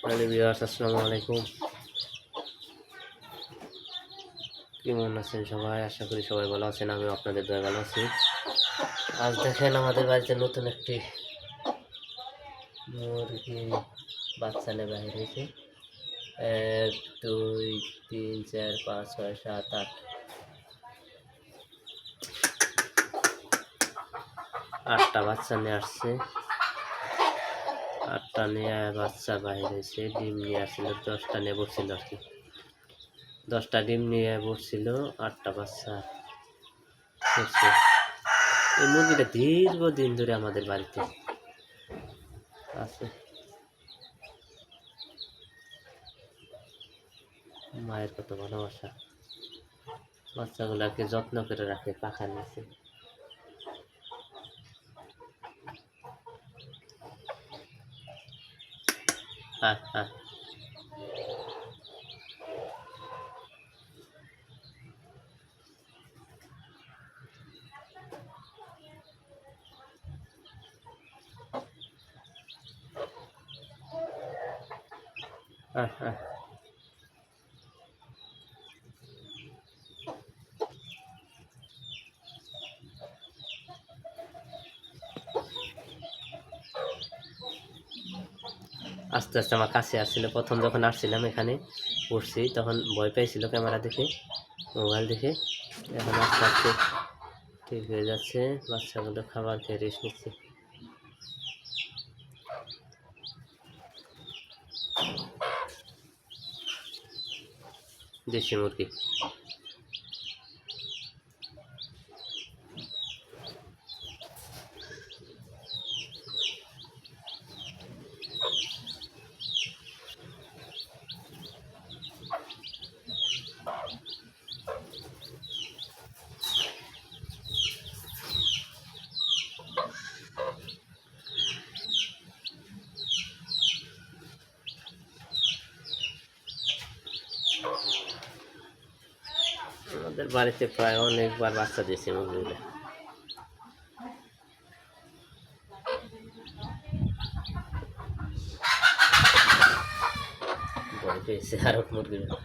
Hello viewers, আসসালামু আলাইকুম। কেমন আছেন সবাই? আশা করি সবাই ভালো আছেন। আমি আপনাদের দয়ায় ভালো আছি। আজ দেখেন আমাদের বাড়িতে নতুন একটি মুরগি বাচ্চা নিয়ে বাহির হয়েছে। 1 2 3 4 5 6 7 8 8টা বাচ্চা নিয়ে আসছে। 8টা নিয়ে বাচ্চা বাহির হয়েছে। ডিম নিয়ে আসছিল 10টা নিয়ে বসছিল আর কি। 10টা ডিম নিয়ে বসছিল, 8টা বাচ্চা হচ্ছে। এই মুরগিটা দীর্ঘদিন ধরে আমাদের বাড়িতে আছে। মায়ের কত ভালোবাসা, বাচ্চাগুলাকে যত্ন করে রাখে পাখার নিচে। হ্যাঁ হ্যাঁ, হ্যাঁ হ্যাঁ। আস্তে আস্তে আমার কাছে আসছিল। প্রথম যখন আসছিলাম এখানে পড়ছি তখন ভয় পেয়েছিল ক্যামেরা দেখে, মোবাইল দেখে। এখন আস্তে আস্তে ঠিক হয়ে যাচ্ছে। বাচ্চাগুলো খাবার খেয়ে রেস্ট নিচ্ছে। দেশি মুরগি। আমাদের বাড়িতে প্রায় অনেকবার বাচ্চা দিয়েছে মুরগিগুলো। ভয় পেয়েছে আরো মুরগিগুলো।